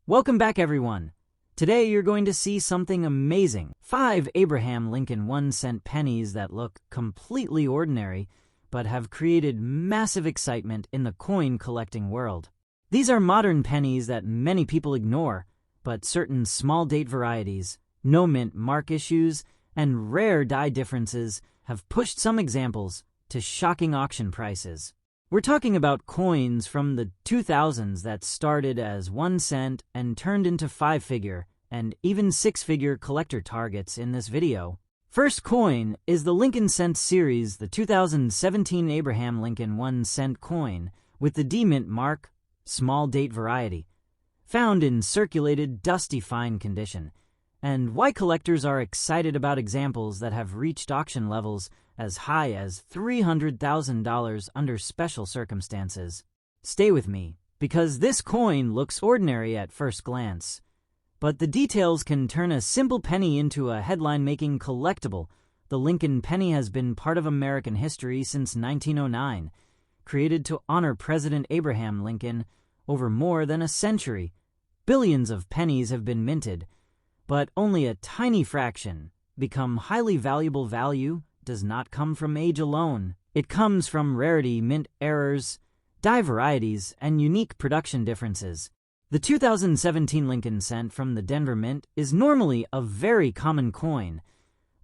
Welcome back, everyone. Today you're going to see something amazing. 5 Abraham Lincoln 1-cent pennies that look completely ordinary, but have created massive excitement in the coin collecting world. These are modern pennies that many people ignore, but certain small date varieties, no mint mark issues, and rare die differences have pushed some examples to shocking auction prices. We're talking about coins from the 2000s that started as 1 cent and turned into 5-figure and even 6-figure collector targets in this video. First coin is the Lincoln Cent series, the 2017 Abraham Lincoln 1-cent coin with the D-mint mark, small date variety, found in circulated, dusty fine condition, and why collectors are excited about examples that have reached auction levels as high as $300,000 under special circumstances. Stay with me, because this coin looks ordinary at first glance, but the details can turn a simple penny into a headline-making collectible. The Lincoln penny has been part of American history since 1909, created to honor President Abraham Lincoln over more than a century. Billions of pennies have been minted, but only a tiny fraction become highly valuable. Value does not come from age alone. It comes from rarity, mint errors, die varieties, and unique production differences. The 2017 Lincoln Cent from the Denver Mint is normally a very common coin,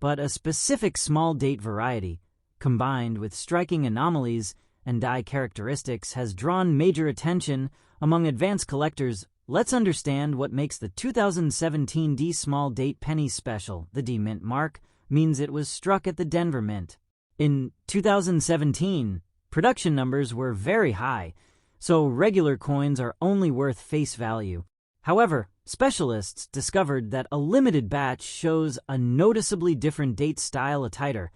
but a specific small date variety, combined with striking anomalies and die characteristics, has drawn major attention among advanced collectors. Let's understand what makes the 2017 D small date penny special. The D mint mark means it was struck at the Denver Mint. In 2017, production numbers were very high, so regular coins are only worth face value. However, specialists discovered that a limited batch shows a noticeably different date style, a tighter,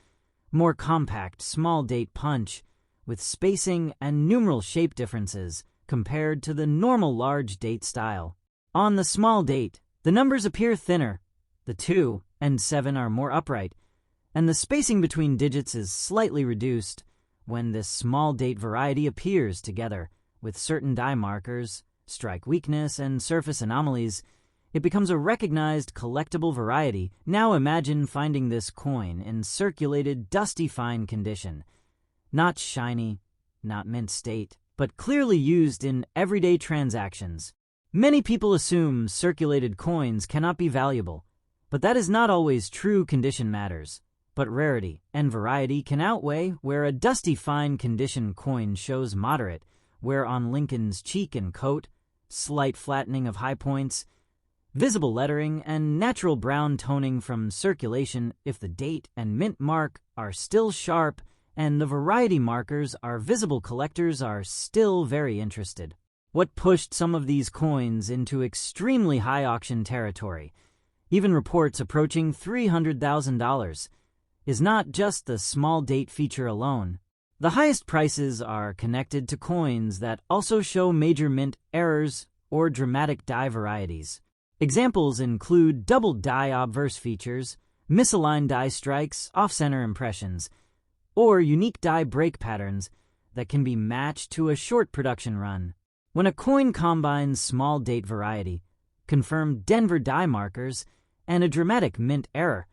more compact small date punch with spacing and numeral shape differences compared to the normal large date style. On the small date, the numbers appear thinner. The 2 and 7 are more upright, and the spacing between digits is slightly reduced. When this small date variety appears together with certain die markers, strike weakness, and surface anomalies, it becomes a recognized collectible variety. Now imagine finding this coin in circulated, dusty fine condition, not shiny, not mint state, but clearly used in everyday transactions. Many people assume circulated coins cannot be valuable, but that is not always true. Condition matters, but rarity and variety can outweigh. Where a dusty fine condition coin shows moderate wear on Lincoln's cheek and coat, slight flattening of high points, visible lettering, and natural brown toning from circulation, if the date and mint mark are still sharp and the variety markers are visible, collectors are still very interested. What pushed some of these coins into extremely high auction territory, even reports approaching $300,000, is not just the small date feature alone. The highest prices are connected to coins that also show major mint errors or dramatic die varieties. Examples include double die obverse features, misaligned die strikes, off-center impressions, or unique die break patterns that can be matched to a short production run. When a coin combines small date variety, confirmed Denver die markers, and a dramatic mint error,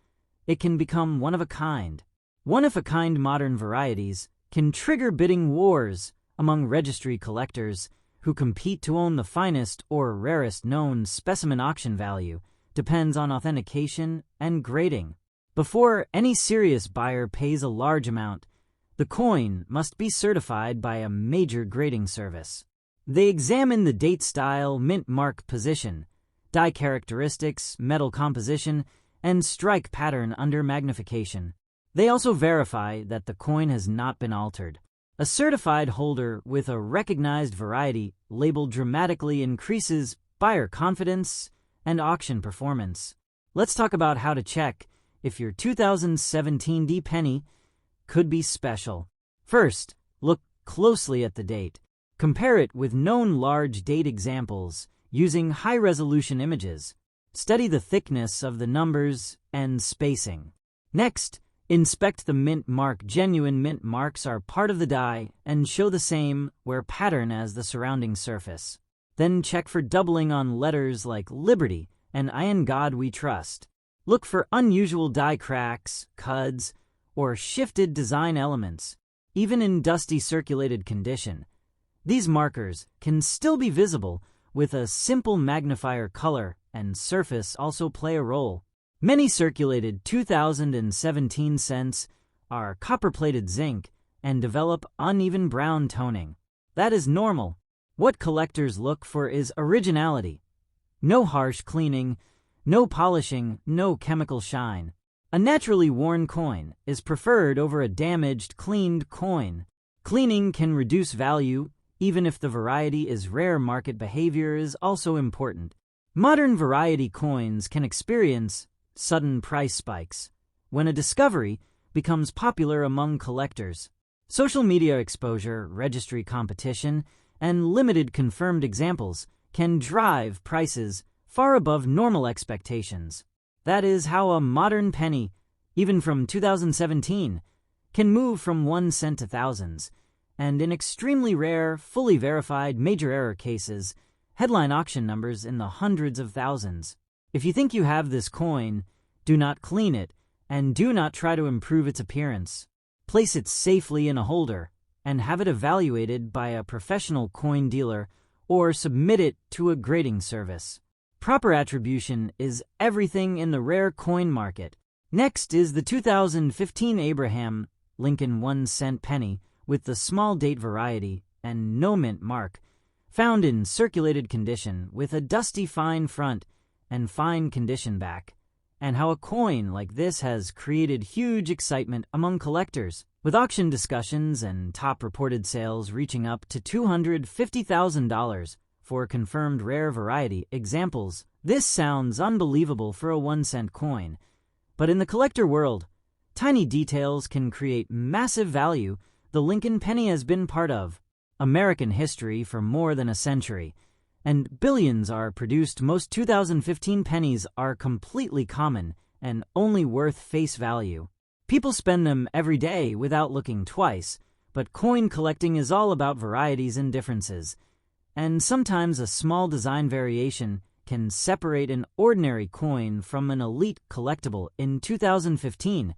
it can become one of a kind. One-of-a-kind modern varieties can trigger bidding wars among registry collectors who compete to own the finest or rarest known specimen. Auction value depends on authentication and grading. Before any serious buyer pays a large amount, the coin must be certified by a major grading service. They examine the date style, mint mark position, die characteristics, metal composition, and strike pattern under magnification. They also verify that the coin has not been altered. A certified holder with a recognized variety label dramatically increases buyer confidence and auction performance. Let's talk about how to check if your 2017 D penny could be special. First, look closely at the date. Compare it with known large date examples using high-resolution images. Study the thickness of the numbers and spacing. Next, inspect the mint mark. Genuine mint marks are part of the die and show the same wear pattern as the surrounding surface. Then check for doubling on letters like Liberty and I in God We Trust. Look for unusual die cracks, cuds, or shifted design elements, even in dusty circulated condition. These markers can still be visible with a simple magnifier. Color and surface also play a role. Many circulated 2017 cents are copper-plated zinc and develop uneven brown toning. That is normal. What collectors look for is originality. No harsh cleaning, no polishing, no chemical shine. A naturally worn coin is preferred over a damaged, cleaned coin. Cleaning can reduce value, even if the variety is rare. Market behavior is also important. Modern variety coins can experience sudden price spikes when a discovery becomes popular among collectors. Social media exposure, registry competition, and limited confirmed examples can drive prices far above normal expectations. That is how a modern penny, even from 2017, can move from 1 cent to thousands, and in extremely rare, fully verified major error cases, headline auction numbers in the hundreds of thousands. If you think you have this coin, do not clean it, and do not try to improve its appearance. Place it safely in a holder, and have it evaluated by a professional coin dealer or submit it to a grading service. Proper attribution is everything in the rare coin market. Next is the 2015 Abraham Lincoln 1 cent penny with the small date variety and no mint mark, found in circulated condition with a dusty fine front and fine condition back, and how a coin like this has created huge excitement among collectors, with auction discussions and top reported sales reaching up to $250,000 for confirmed rare variety examples. This sounds unbelievable for a 1 cent coin, but in the collector world, tiny details can create massive value. The Lincoln penny has been part of American history for more than a century, and billions are produced. Most 2015 pennies are completely common and only worth face value. People spend them every day without looking twice, but coin collecting is all about varieties and differences, and sometimes a small design variation can separate an ordinary coin from an elite collectible. In 2015,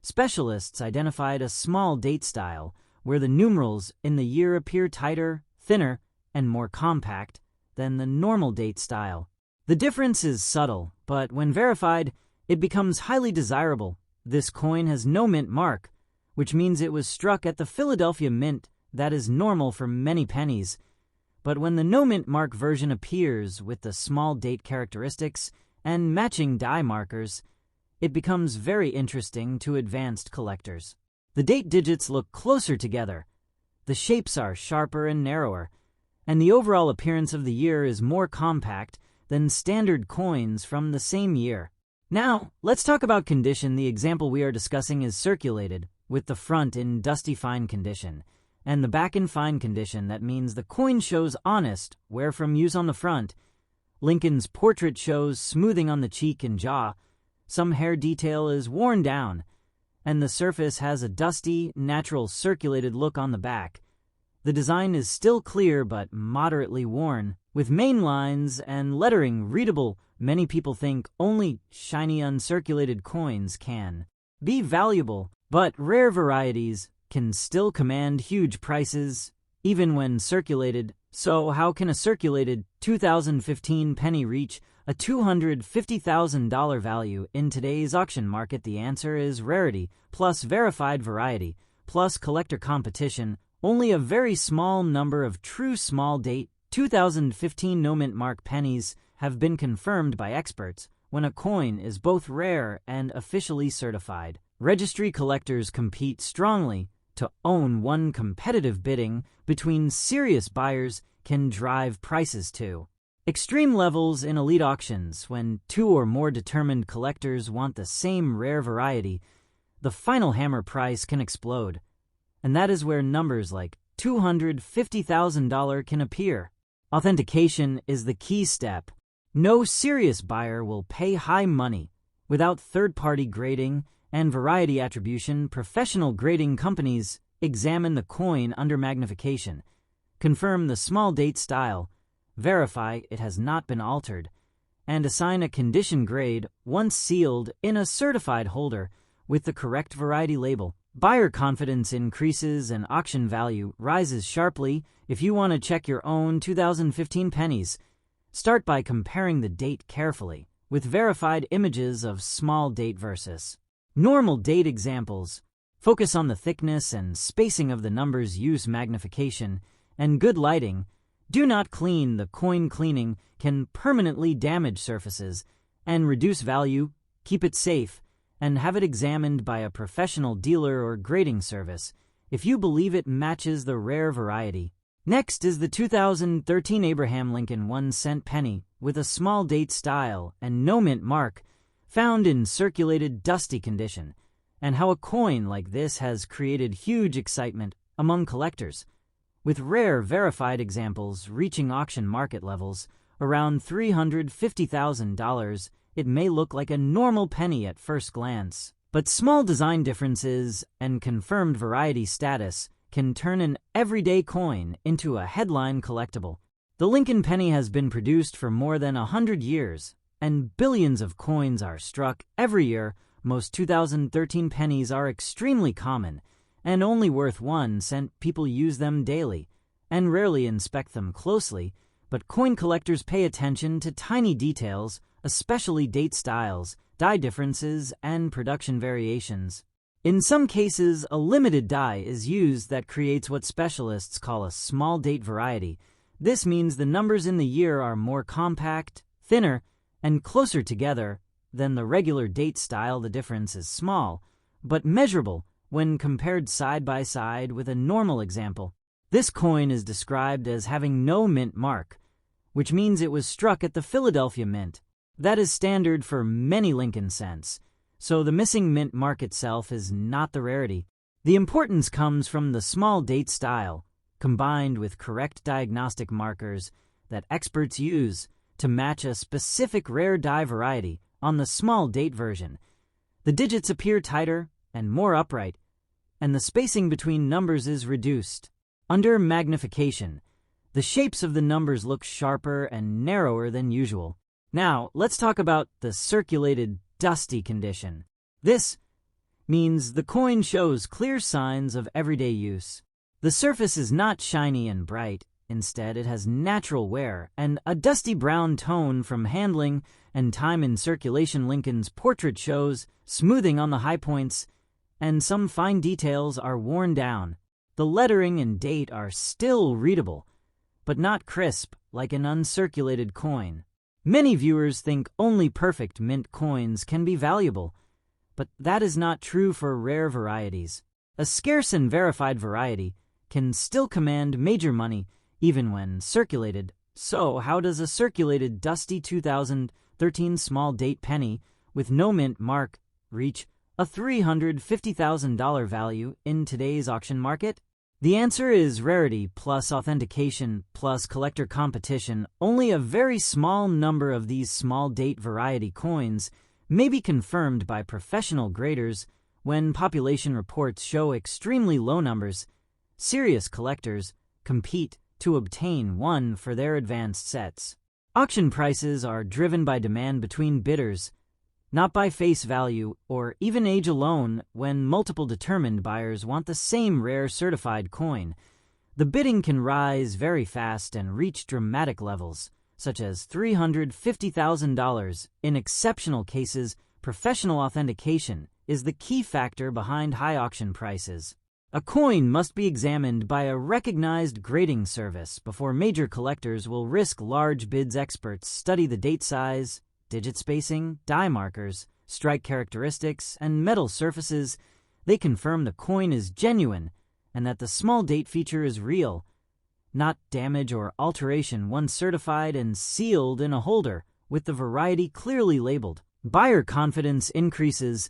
specialists identified a small date style where the numerals in the year appear tighter, thinner, and more compact than the normal date style. The difference is subtle, but when verified, it becomes highly desirable. This coin has no mint mark, which means it was struck at the Philadelphia Mint. That is normal for many pennies. But when the no mint mark version appears with the small date characteristics and matching die markers, it becomes very interesting to advanced collectors. The date digits look closer together, the shapes are sharper and narrower, and the overall appearance of the year is more compact than standard coins from the same year. Now, let's talk about condition. The example we are discussing is circulated, with the front in dusty fine condition, and the back in fine condition. That means the coin shows honest wear from use on the front. Lincoln's portrait shows smoothing on the cheek and jaw. Some hair detail is worn down, and the surface has a dusty, natural circulated look on the back. The design is still clear but moderately worn, with main lines and lettering readable. Many people think only shiny uncirculated coins can be valuable, but rare varieties can still command huge prices, even when circulated. So how can a circulated 2015 penny reach a $250,000 value in today's auction market? The answer is rarity, plus verified variety, plus collector competition. Only a very small number of true small date 2015 no mint mark pennies have been confirmed by experts when a coin is both rare and officially certified. Registry collectors compete strongly to own one. Competitive bidding between serious buyers can drive prices to extreme levels in elite auctions. When two or more determined collectors want the same rare variety, the final hammer price can explode. And that is where numbers like $250,000 can appear. Authentication is the key step. No serious buyer will pay high money without third-party grading and variety attribution. Professional grading companies examine the coin under magnification, confirm the small date style, verify it has not been altered, and assign a condition grade once sealed in a certified holder with the correct variety label. Buyer confidence increases and auction value rises sharply. If you want to check your own 2015 pennies, start by comparing the date carefully with verified images of small date versus normal date examples. Focus on the thickness and spacing of the numbers. Use magnification and good lighting. Do not clean. The coin cleaning can permanently damage surfaces and reduce value. Keep it safe and have it examined by a professional dealer or grading service if you believe it matches the rare variety. Next is the 2013 Abraham Lincoln 1-cent penny with a small date style and no mint mark, found in circulated dusty condition, and how a coin like this has created huge excitement among collectors, with rare verified examples reaching auction market levels around $350,000. It may look like a normal penny at first glance, but small design differences and confirmed variety status can turn an everyday coin into a headline collectible. The Lincoln penny has been produced for more than 100 years, and billions of coins are struck every year. Most 2013 pennies are extremely common and only worth 1 cent. People use them daily and rarely inspect them closely, but coin collectors pay attention to tiny details, especially date styles, die differences, and production variations. In some cases, a limited die is used that creates what specialists call a small date variety. This means the numbers in the year are more compact, thinner, and closer together than the regular date style. The difference is small, but measurable when compared side by side with a normal example. This coin is described as having no mint mark, which means it was struck at the Philadelphia Mint. That is standard for many Lincoln cents, so the missing mint mark itself is not the rarity. The importance comes from the small date style, combined with correct diagnostic markers that experts use to match a specific rare die variety. On the small date version, the digits appear tighter and more upright, and the spacing between numbers is reduced. Under magnification, the shapes of the numbers look sharper and narrower than usual. Now, let's talk about the circulated dusty condition. This means the coin shows clear signs of everyday use. The surface is not shiny and bright. Instead, it has natural wear and a dusty brown tone from handling and time in circulation. Lincoln's portrait shows smoothing on the high points, and some fine details are worn down. The lettering and date are still readable, but not crisp like an uncirculated coin. Many viewers think only perfect mint coins can be valuable, but that is not true for rare varieties. A scarce and verified variety can still command major money even when circulated. So how does a circulated dusty 2013 small date penny with no mint mark reach a $350,000 value in today's auction market? The answer is rarity plus authentication plus collector competition. Only a very small number of these small date variety coins may be confirmed by professional graders. When population reports show extremely low numbers, serious collectors compete to obtain one for their advanced sets. Auction prices are driven by demand between bidders, not by face value or even age alone. When multiple determined buyers want the same rare certified coin, the bidding can rise very fast and reach dramatic levels, such as $350,000. In exceptional cases, professional authentication is the key factor behind high auction prices. A coin must be examined by a recognized grading service before major collectors will risk large bids. Experts study the date size, digit spacing, die markers, strike characteristics, and metal surfaces. They confirm the coin is genuine and that the small date feature is real, not damage or alteration. Once certified and sealed in a holder with the variety clearly labeled, buyer confidence increases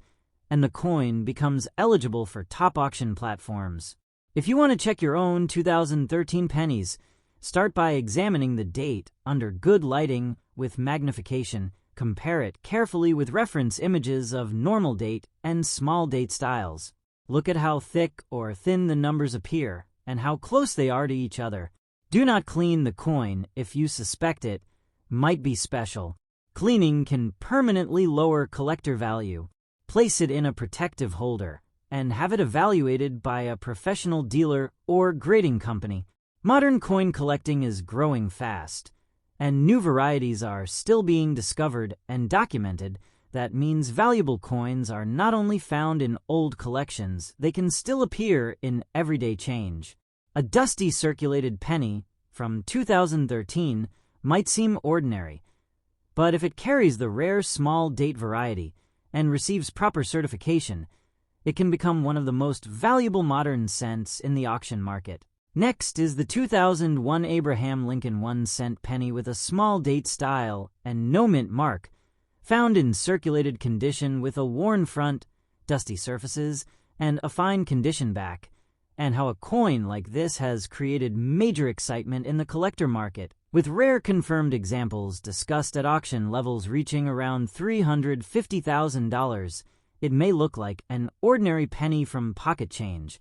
and the coin becomes eligible for top auction platforms. If you want to check your own 2013 pennies, start by examining the date under good lighting with magnification. Compare it carefully with reference images of normal date and small date styles. Look at how thick or thin the numbers appear and how close they are to each other. Do not clean the coin if you suspect it might be special. Cleaning can permanently lower collector value. Place it in a protective holder and have it evaluated by a professional dealer or grading company. Modern coin collecting is growing fast, and new varieties are still being discovered and documented. That means valuable coins are not only found in old collections, they can still appear in everyday change. A dusty circulated penny from 2013 might seem ordinary, but if it carries the rare small date variety and receives proper certification, it can become one of the most valuable modern cents in the auction market. Next is the 2001 Abraham Lincoln 1-cent penny with a small date style and no mint mark, found in circulated condition with a worn front, dusty surfaces, and a fine condition back, and how a coin like this has created major excitement in the collector market, with rare confirmed examples discussed at auction levels reaching around $350,000. It may look like an ordinary penny from pocket change,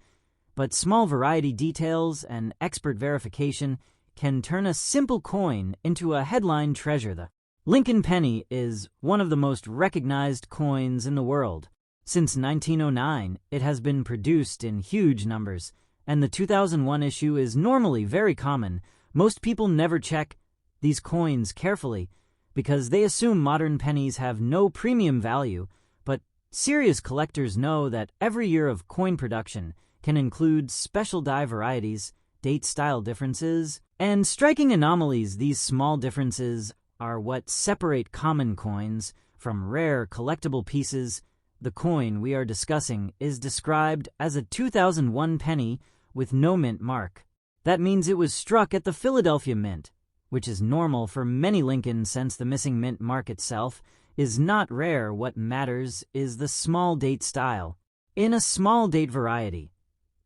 but small variety details and expert verification can turn a simple coin into a headline treasure. The Lincoln penny is one of the most recognized coins in the world. Since 1909, it has been produced in huge numbers, and the 2001 issue is normally very common. Most people never check these coins carefully because they assume modern pennies have no premium value, but serious collectors know that every year of coin production can include special die varieties, date style differences, and striking anomalies. These small differences are what separate common coins from rare collectible pieces. The coin we are discussing is described as a 2001 penny with no mint mark. That means it was struck at the Philadelphia Mint, which is normal for many Lincolns since the missing mint mark itself is not rare. What matters is the small date style. In a small date variety,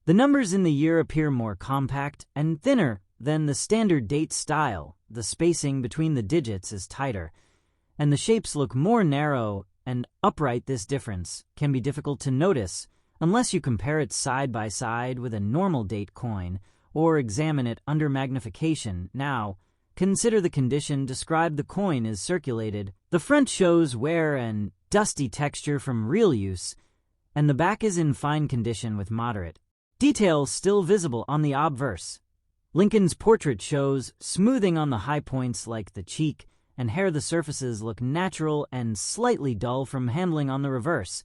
the numbers in the year appear more compact and thinner than the standard date style. The spacing between the digits is tighter, and the shapes look more narrow and upright. This difference can be difficult to notice unless you compare it side by side with a normal date coin or examine it under magnification. Now, consider the condition described. The coin is circulated. The front shows wear and dusty texture from real use, and the back is in fine condition with moderate details still visible on the obverse. Lincoln's portrait shows smoothing on the high points like the cheek and hair. The surfaces look natural and slightly dull from handling on the reverse.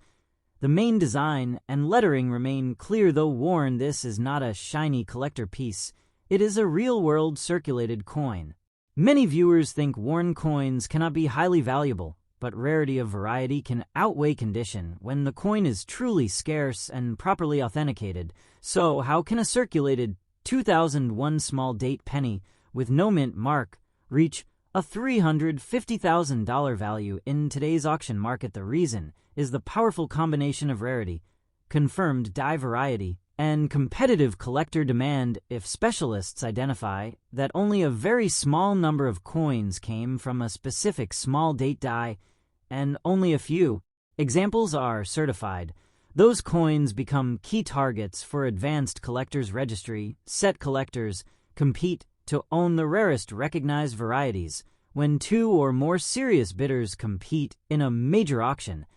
The main design and lettering remain clear though worn. This is not a shiny collector piece. It is a real-world circulated coin. Many viewers think worn coins cannot be highly valuable, but rarity of variety can outweigh condition when the coin is truly scarce and properly authenticated. So how can a circulated 2001 small date penny with no mint mark reach a $350,000 value in today's auction market? The reason is the powerful combination of rarity, confirmed die variety, and competitive collector demand. If specialists identify that only a very small number of coins came from a specific small date die and only a few examples are certified, those coins become key targets for advanced collectors registry. Set collectors compete to own the rarest recognized varieties. When two or more serious bidders compete in a major auction,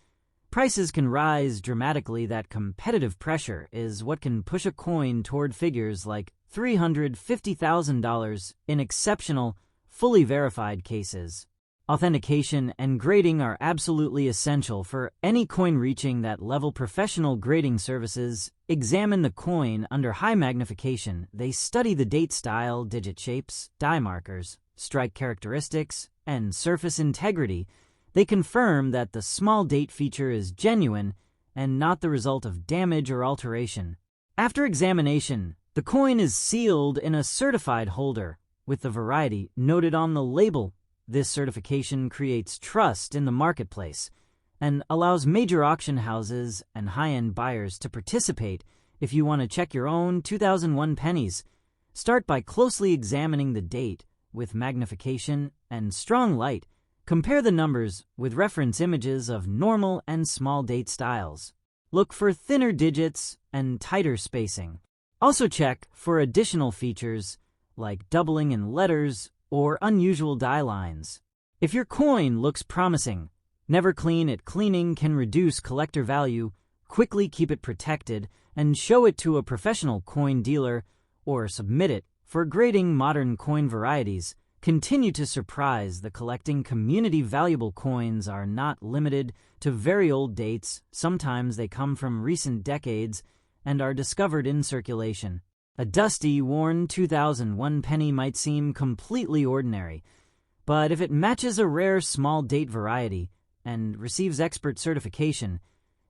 prices can rise dramatically. That competitive pressure is what can push a coin toward figures like $350,000 in exceptional, fully verified cases. Authentication and grading are absolutely essential for any coin reaching that level. Professional grading services examine the coin under high magnification. They study the date style, digit shapes, die markers, strike characteristics, and surface integrity. They confirm that the small date feature is genuine and not the result of damage or alteration. After examination, the coin is sealed in a certified holder with the variety noted on the label. This certification creates trust in the marketplace and allows major auction houses and high-end buyers to participate. If you want to check your own 2001 pennies, start by closely examining the date with magnification and strong light. Compare the numbers with reference images of normal and small date styles. Look for thinner digits and tighter spacing. Also check for additional features like doubling in letters or unusual die lines. If your coin looks promising, never clean it. Cleaning can reduce collector value. Quickly keep it protected and show it to a professional coin dealer or submit it for grading. Modern coin varieties continue to surprise the collecting community. Valuable coins are not limited to very old dates. Sometimes they come from recent decades and are discovered in circulation. A dusty, worn 2001 penny might seem completely ordinary, but if it matches a rare small date variety and receives expert certification,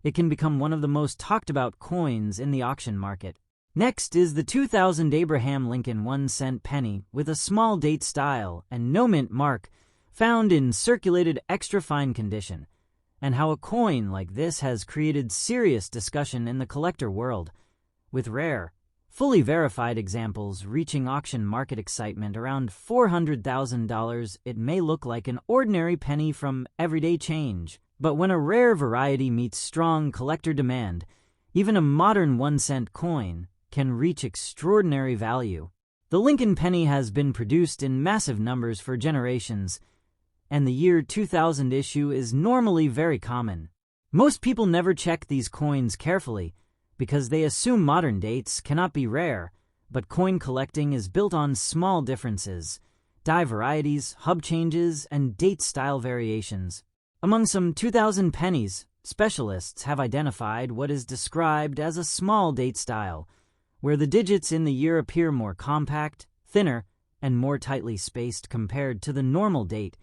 it can become one of the most talked about coins in the auction market. Next is the 2000 Abraham Lincoln 1-cent penny with a small date style and no mint mark, found in circulated extra fine condition, and how a coin like this has created serious discussion in the collector world. With rare, fully verified examples reaching auction market excitement around $400,000, it may look like an ordinary penny from everyday change. But when a rare variety meets strong collector demand, even a modern 1-cent coin can reach extraordinary value. The Lincoln penny has been produced in massive numbers for generations, and the year 2000 issue is normally very common. Most people never check these coins carefully because they assume modern dates cannot be rare, but coin collecting is built on small differences, die varieties, hub changes, and date style variations. Among some 2000 pennies, specialists have identified what is described as a small date style, where the digits in the year appear more compact, thinner, and more tightly spaced compared to the normal date.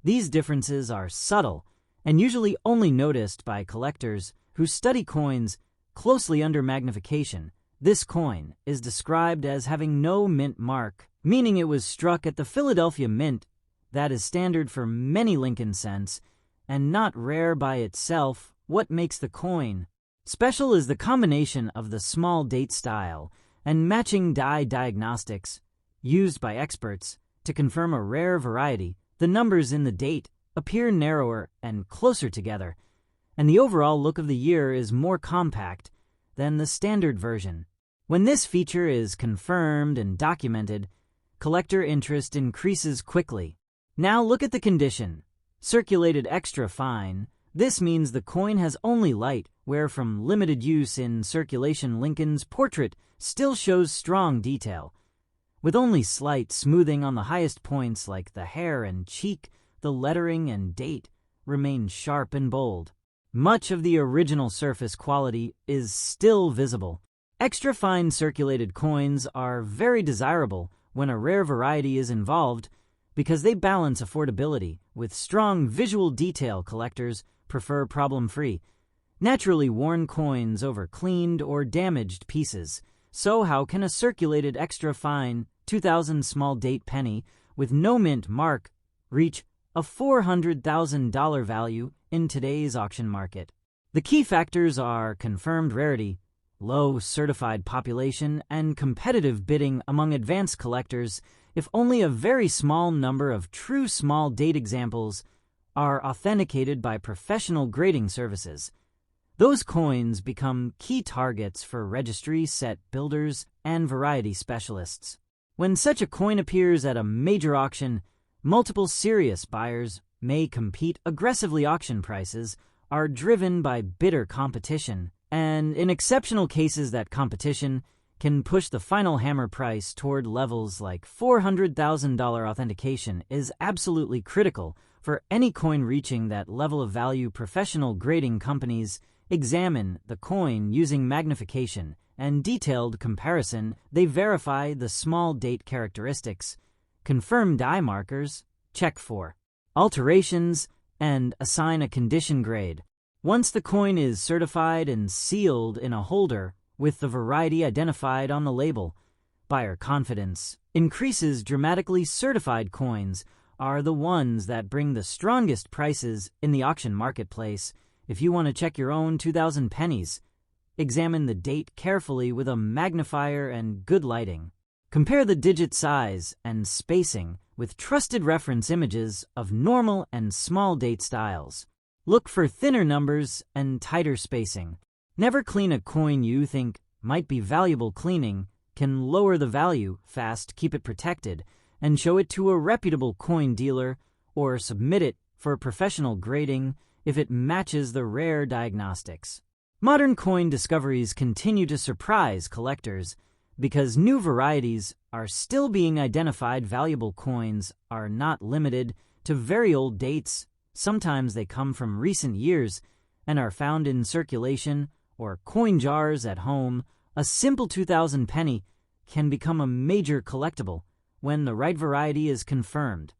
These differences are subtle and usually only noticed by collectors who study coins closely under magnification. This coin is described as having no mint mark, meaning it was struck at the Philadelphia Mint. That is standard for many Lincoln cents, and not rare by itself. What makes the coin special is the combination of the small date style and matching die diagnostics used by experts to confirm a rare variety. The numbers in the date appear narrower and closer together, and the overall look of the year is more compact than the standard version. When this feature is confirmed and documented, collector interest increases quickly. Now look at the condition. Circulated extra fine. This means the coin has only light wear from limited use in circulation. Lincoln's portrait still shows strong detail, with only slight smoothing on the highest points like the hair and cheek. The lettering and date remain sharp and bold. Much of the original surface quality is still visible. Extra fine circulated coins are very desirable when a rare variety is involved because they balance affordability with strong visual detail. Collectors prefer problem-free, naturally worn coins over cleaned or damaged pieces. So how can a circulated extra fine 2000 small date penny with no mint mark reach a $400,000 value in today's auction market? The key factors are confirmed rarity, low certified population, and competitive bidding among advanced collectors. If only a very small number of true small date examples are authenticated by professional grading services, those coins become key targets for registry set builders and variety specialists. When such a coin appears at a major auction, multiple serious buyers may compete aggressively. Auction prices are driven by bitter competition, and in exceptional cases that competition can push the final hammer price toward levels like $400,000. Authentication is absolutely critical for any coin reaching that level of value. Professional grading companies examine the coin using magnification and detailed comparison. They verify the small date characteristics, confirm die markers, check for alterations, and assign a condition grade. Once the coin is certified and sealed in a holder with the variety identified on the label, buyer confidence increases dramatically. Certified coins are the ones that bring the strongest prices in the auction marketplace. If you want to check your own 2000 pennies, examine the date carefully with a magnifier and good lighting. Compare the digit size and spacing with trusted reference images of normal and small date styles. Look for thinner numbers and tighter spacing. Never clean a coin you think might be valuable. Cleaning can lower the value fast, keep it protected, and show it to a reputable coin dealer or submit it for professional grading if it matches the rare diagnostics. Modern coin discoveries continue to surprise collectors because new varieties are still being identified. Valuable coins are not limited to very old dates. Sometimes they come from recent years and are found in circulation or coin jars at home. A simple 2000 penny can become a major collectible when the right variety is confirmed.